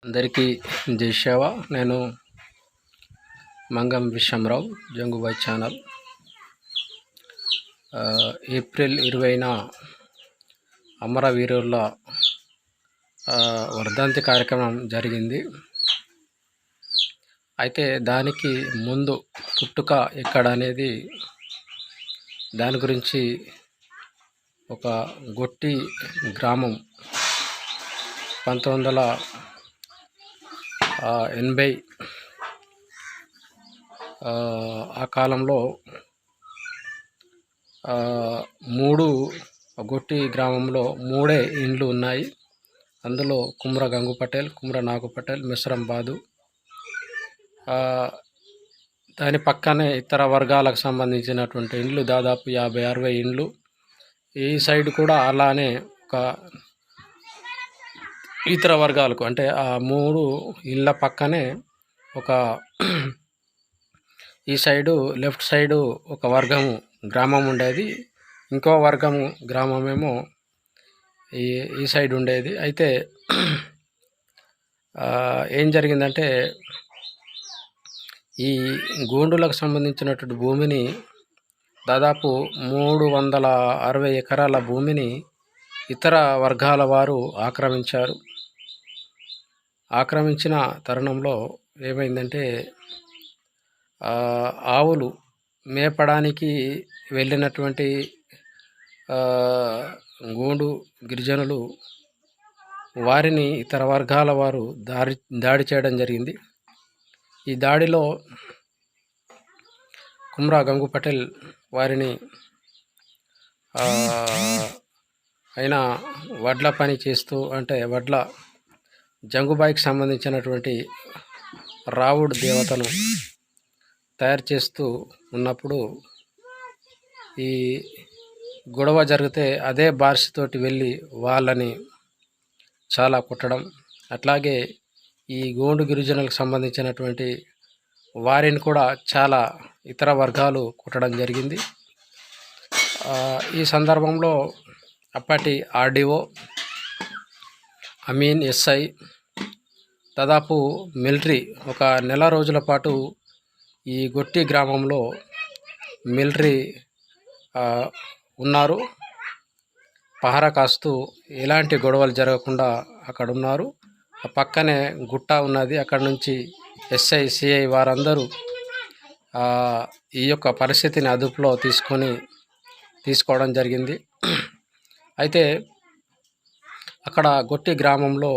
అందరికీ జై సేవ. నేను మంగం విశ్వంరావు, జంగుబాయ్ ఛానల్. ఏప్రిల్ 20న అమరవీరుల వర్ధంతి కార్యక్రమం జరిగింది. అయితే దానికి ముందు పుట్టుక ఎక్కడ అనేది దాని గురించి ఒక గొట్టి గ్రామం 1980 ఆ కాలంలో 3 గొట్టి గ్రామంలో 3 ఇండ్లు ఉన్నాయి. అందులో కుమ్ర గంగు పటేల్, కుమ్ర నాగు పటేల్, మిశ్రం బాదు. దాని పక్కనే ఇతర వర్గాలకు సంబంధించినటువంటి ఇండ్లు దాదాపు 50-60 ఇండ్లు. ఈ సైడ్ కూడా అలానే ఒక ఇతర వర్గాలకు, అంటే ఆ 3 ఇళ్ళ పక్కనే ఒక ఈ సైడు లెఫ్ట్ సైడు ఒక వర్గము గ్రామం ఉండేది, ఇంకో వర్గము గ్రామమేమో ఈ సైడ్ ఉండేది. అయితే ఏం జరిగిందంటే ఈ గోండులకు సంబంధించినటువంటి భూమిని దాదాపు 360 ఎకరాల భూమిని ఇతర వర్గాల వారు ఆక్రమించారు. ఆక్రమించిన తరుణంలో ఏమైందంటే ఆవులు మేపడానికి వెళ్ళినటువంటి గోండు గిరిజనులు వారిని ఇతర వర్గాల వారు దాడి చేయడం జరిగింది. ఈ దాడిలో కుమ్రా గంగు పటేల్ వారిని అయినా వడ్ల పని చేస్తూ, అంటే వడ్ల జంగుబాయికి సంబంధించినటువంటి రావుడు దేవతను తయారు చేస్తూ ఉన్నప్పుడు ఈ గొడవ జరిగితే అదే బార్షితోటి వెళ్ళి వాళ్ళని చాలా కొట్టడం, అట్లాగే ఈ గోండు గిరిజనులకు సంబంధించినటువంటి వారిని కూడా చాలా ఇతర వర్గాలు కొట్టడం జరిగింది. ఈ సందర్భంలో అప్పటి ఆర్డీఓ అమీన్, ఎస్ఐ, దాదాపు మిలిటరీ ఒక నెల రోజుల పాటు ఈ గొట్టి గ్రామంలో మిలిటరీ ఉన్నారు. పహరా కాస్తూ ఎలాంటి గొడవలు జరగకుండా అక్కడ ఉన్నారు. ఆ పక్కనే గుట్ట ఉన్నది, అక్కడ నుంచి ఎస్ఐ, సిఐ వారందరూ ఈ యొక్క పరిస్థితిని అదుపులో తీసుకోవడం జరిగింది. అయితే అక్కడ గొట్టి గ్రామంలో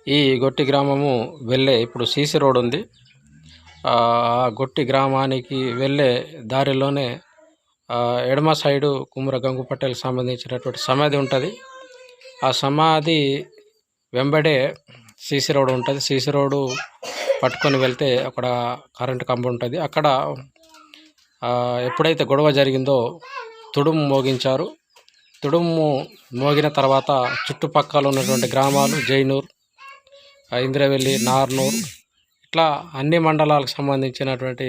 ఈ గొట్టి గ్రామము వెళ్ళే ఇప్పుడు సీసీ రోడ్ ఉంది. ఆ గొట్టి గ్రామానికి వెళ్ళే దారిలోనే ఎడమ సైడు కుమ్ర గంగు పటేల్ సంబంధించినటువంటి సమాధి ఉంటుంది. ఆ సమాధి వెంబడే సీసీ రోడ్ ఉంటుంది. సీసీ రోడ్డు పట్టుకొని వెళ్తే అక్కడ కరెంటు కంబం ఉంటుంది. అక్కడ ఎప్పుడైతే గొడవ జరిగిందో తుడుము మోగించారు. తుడుము మోగిన తర్వాత చుట్టుపక్కల ఉన్నటువంటి గ్రామాలు జైనూర్, ఇంద్రవెల్లి, నార్నూర్, ఇట్లా అన్ని మండలాలకు సంబంధించినటువంటి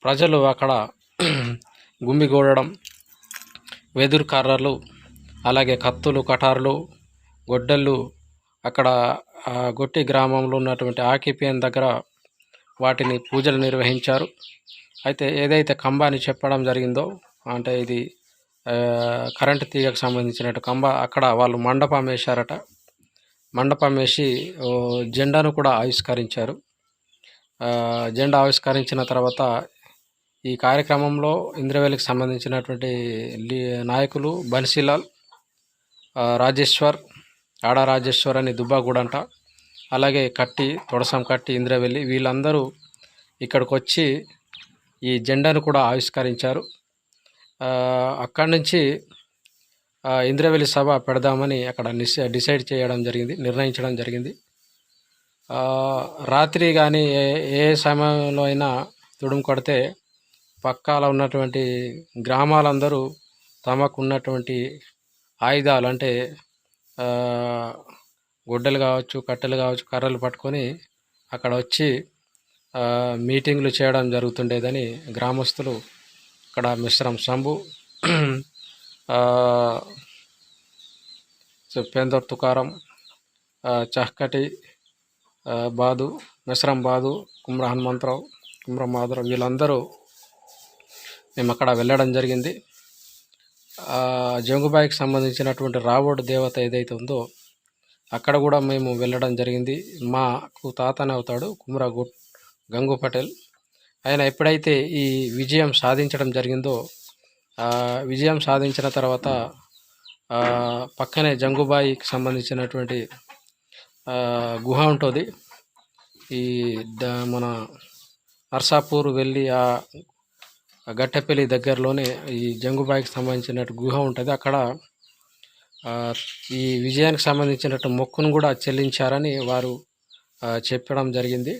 ప్రజలు అక్కడ గుమ్మిగూడడం, వెదురు కర్రలు, అలాగే కత్తులు, కటార్లు, గొడ్డళ్ళు అక్కడ గొట్టి గ్రామంలో ఉన్నటువంటి ఆకిపిఎన్ దగ్గర వాటిని పూజలు నిర్వహించారు. అయితే ఏదైతే కంబాని చెప్పడం జరిగిందో, అంటే ఇది కరెంటు తీగకు సంబంధించినట్టు కంబ, అక్కడ వాళ్ళు మండపం వేశారట. మండపం వేసి జెండాను కూడా ఆవిష్కరించారు. జెండా ఆవిష్కరించిన తర్వాత ఈ కార్యక్రమంలో ఇంద్రవెల్లికి సంబంధించినటువంటి నాయకులు బన్సీలాల్, రాజేశ్వర్, ఆడ రాజేశ్వర్ అని దుబ్బాగూడంట, అలాగే కట్టి, తొడసం కట్టి, ఇంద్రవెల్లి, వీళ్ళందరూ ఇక్కడికి వచ్చి ఈ జెండాను కూడా ఆవిష్కరించారు. అక్కడి నుంచి ఇంద్రవెల్లి సభ పెడదామని అక్కడ డిసైడ్ చేయడం జరిగింది, నిర్ణయించడం జరిగింది. రాత్రి కానీ ఏ సమయంలో అయినా తుడుము కొడితే పక్కాల ఉన్నటువంటి గ్రామాలందరూ తమకు ఉన్నటువంటి ఆయుధాలు అంటే ఆ, గొడ్డలు కావచ్చు, కట్టెలు కావచ్చు, కర్రలు పట్టుకొని అక్కడ వచ్చి మీటింగ్లు చేయడం జరుగుతుండేదని గ్రామస్తులు ఇక్కడ మిశ్రం శంభు, పేందర్ తుకారం, చహకటి బాదు, మిశ్రం బాదు, కుమ్ర హనుమంతరావు, కుమ్ర మాధవరావు వీళ్ళందరూ మేము అక్కడ వెళ్ళడం జరిగింది. జంగుబాయికి సంబంధించినటువంటి రావోడు దేవత ఏదైతే ఉందో అక్కడ కూడా మేము వెళ్ళడం జరిగింది. మాకు తాతనే అవుతాడు కుమ్ర గంగు పటేల్. ఆయన ఎప్పుడైతే ఈ విజయం సాధించడం జరిగిందో విజయం సాధించిన తర్వాత పక్కనే జంగుబాయికి సంబంధించినటువంటి గుహ ఉంటుంది. ఈ మన నర్సాపూర్ వెళ్ళి ఆ గట్టెపల్లి దగ్గరలోనే ఈ జంగుబాయికి సంబంధించినట్టు గుహ ఉంటుంది. అక్కడ ఈ విజయానికి సంబంధించినట్టు మొక్కును కూడా చెల్లించారని వారు చెప్పడం జరిగింది.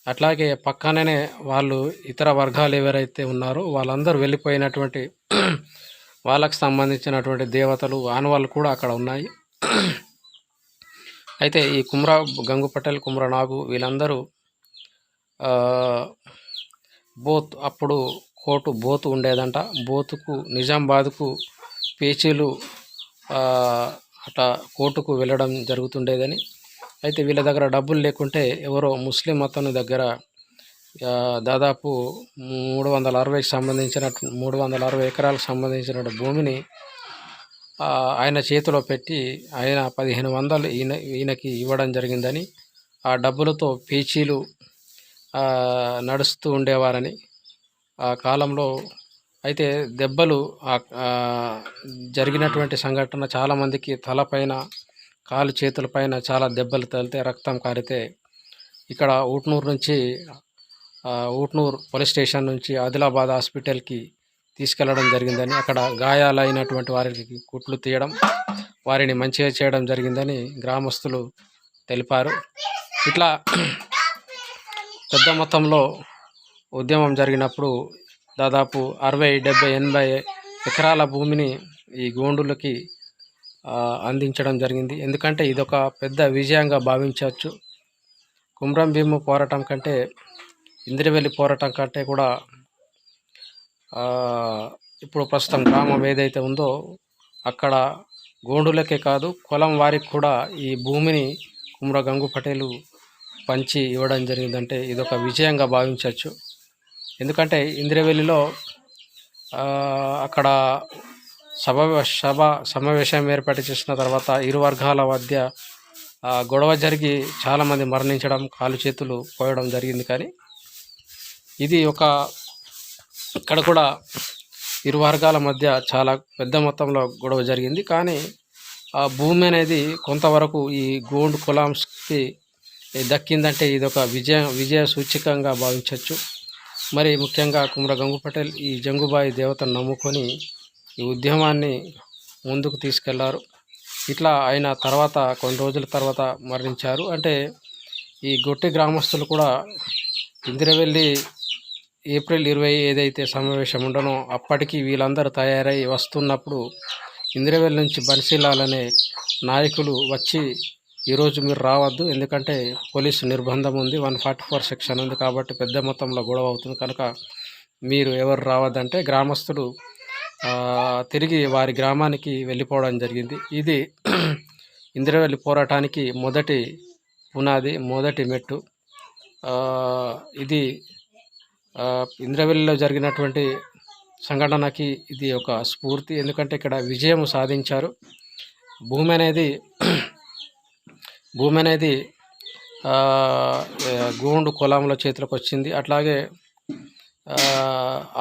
అట్లాగే పక్కననే వాళ్ళు ఇతర వర్గాలు ఎవరైతే ఉన్నారో వాళ్ళందరూ వెళ్ళిపోయినటువంటి వాళ్ళకు సంబంధించినటువంటి దేవతలు ఆనవాళ్ళు కూడా అక్కడ ఉన్నాయి. అయితే ఈ కుమ్ర గంగు పటేల్, కుమ్ర నాగు వీళ్ళందరూ అప్పుడు కోర్టు బోతు ఉండేదంట. బోతుకు నిజామాబాద్కు పేచీలు అట్లా కోర్టుకు వెళ్ళడం జరుగుతుండేదని. అయితే వీళ్ళ దగ్గర డబ్బులు లేకుంటే ఎవరో ముస్లిం మతం దగ్గర దాదాపు 360కి సంబంధించిన 360 ఎకరాలకు సంబంధించిన భూమిని ఆయన చేతిలో పెట్టి ఆయన 1500 ఈయనకి ఇవ్వడం జరిగిందని, ఆ డబ్బులతో పేచీలు నడుస్తూ ఉండేవారని ఆ కాలంలో. అయితే దెబ్బలు జరిగినటువంటి సంఘటన చాలామందికి తలపైన, కాలు చేతులపైన చాలా దెబ్బలు తగిలితే రక్తం కారితే ఇక్కడ ఊట్నూరు పోలీస్ స్టేషన్ నుంచి ఆదిలాబాద్ హాస్పిటల్కి తీసుకెళ్లడం జరిగిందని, అక్కడ గాయాలైనటువంటి వారికి కుట్లు తీయడం, వారిని మంచిగా చేయడం జరిగిందని గ్రామస్తులు తెలిపారు. ఇట్లా పెద్ద మొత్తంలో ఉద్యమం జరిగినప్పుడు దాదాపు 60, 70, 80 ఎకరాల భూమిని ఈ గోండులకి అందించడం జరిగింది. ఎందుకంటే ఇదొక పెద్ద విజయంగా భావించవచ్చు. కుమ్రం భీము పోరాటం కంటే, ఇంద్రవెల్లి పోరాటం కంటే కూడా ఇప్పుడు ప్రస్తుతం గ్రామం ఏదైతే ఉందో అక్కడ గోండులకే కాదు కులం వారికి కూడా ఈ భూమిని కుమ్ర గంగు పటేలు పంచి ఇవ్వడం జరిగిందంటే ఇదొక విజయంగా భావించవచ్చు. ఎందుకంటే ఇంద్రవెల్లిలో అక్కడ సమావేశం ఏర్పాటు చేసిన తర్వాత ఇరు వర్గాల మధ్య గొడవ జరిగి చాలామంది మరణించడం, కాలు చేతులు పోయడం జరిగింది. కానీ ఇది ఇక్కడ కూడా ఇరు వర్గాల మధ్య చాలా పెద్ద మొత్తంలో గొడవ జరిగింది. కానీ ఆ భూమి అనేది కొంతవరకు ఈ గోండు కులాంకి దక్కిందంటే ఇదొక విజయ సూచికంగా భావించవచ్చు. మరి ముఖ్యంగా కుమ్ర గంగు పటేల్ ఈ జంగుబాయి దేవతను నమ్ముకొని ఈ ఉద్యమాన్ని ముందుకు తీసుకెళ్లారు. ఇట్లా అయిన తర్వాత కొన్ని రోజుల తర్వాత మరణించారు. అంటే ఈ గొట్టి గ్రామస్తులు కూడా ఇందిరవెల్లి ఏప్రిల్ 20 ఏదైతే సమావేశం ఉండనో అప్పటికి వీళ్ళందరూ తయారై వస్తున్నప్పుడు ఇందిరవెల్లి నుంచి బన్సీలాల్ నాయకులు వచ్చి ఈరోజు మీరు రావద్దు, ఎందుకంటే పోలీసు నిర్బంధం ఉంది, 144 సెక్షన్ ఉంది కాబట్టి పెద్ద మొత్తంలో గొడవ అవుతుంది కనుక మీరు ఎవరు రావద్దంటే గ్రామస్తులు తిరిగి వారి గ్రామానికి వెళ్ళిపోవడం జరిగింది. ఇది ఇందిరవెల్లి పోరాటానికి మొదటి పునాది, మొదటి మెట్టు. ఇది ఇంద్రవెల్లిలో జరిగినటువంటి సంఘటనకి ఇది ఒక స్ఫూర్తి. ఎందుకంటే ఇక్కడ విజయం సాధించారు. భూమి అనేది గోండు కులంలో చేతిలోకి వచ్చింది. అట్లాగే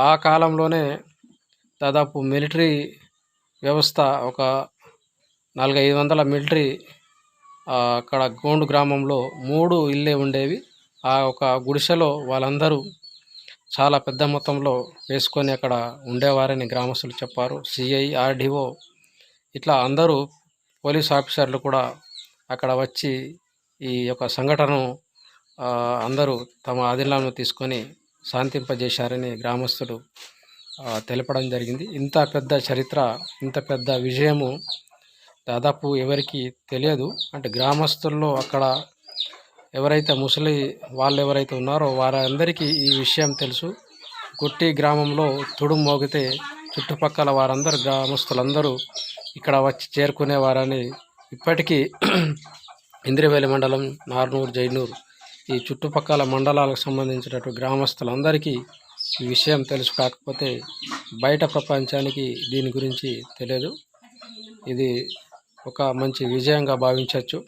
ఆ కాలంలోనే దాదాపు మిలిటరీ వ్యవస్థ ఒక 400-500 మిలిటరీ అక్కడ గోండు గ్రామంలో 3 ఇళ్ళే ఉండేవి. ఆ ఒక గుడిసెలో వాళ్ళందరూ చాలా పెద్ద మొత్తంలో వేసుకొని అక్కడ ఉండేవారని గ్రామస్తులు చెప్పారు. సిఐ, ఆర్డీఓ ఇట్లా అందరూ పోలీస్ ఆఫీసర్లు కూడా అక్కడ వచ్చి ఈ యొక్క సంఘటనను అందరూ తమ ఆధీనంలో తీసుకొని శాంతింపజేశారని గ్రామస్తులు తెలపడం జరిగింది. ఇంత పెద్ద చరిత్ర, ఇంత పెద్ద విజయము దాదాపు ఎవరికి తెలియదు. అంటే గ్రామస్తుల్లో అక్కడ ఎవరైతే ముసలి వాళ్ళు ఎవరైతే ఉన్నారో వారందరికీ ఈ విషయం తెలుసు. గుట్టి గ్రామంలో తుడుము మోగితే చుట్టుపక్కల వారందరూ గ్రామస్తులందరూ ఇక్కడ వచ్చి చేరుకునేవారని ఇప్పటికీ ఇంద్రవేలి మండలం, నార్నూరు, జైనూరు ఈ చుట్టుపక్కల మండలాలకు సంబంధించినటువంటి గ్రామస్తులందరికీ ఈ విషయం తెలుసు. కాకపోతే బయట ప్రపంచానికి దీని గురించి తెలియదు. ఇది ఒక మంచి విజయంగా భావించవచ్చు.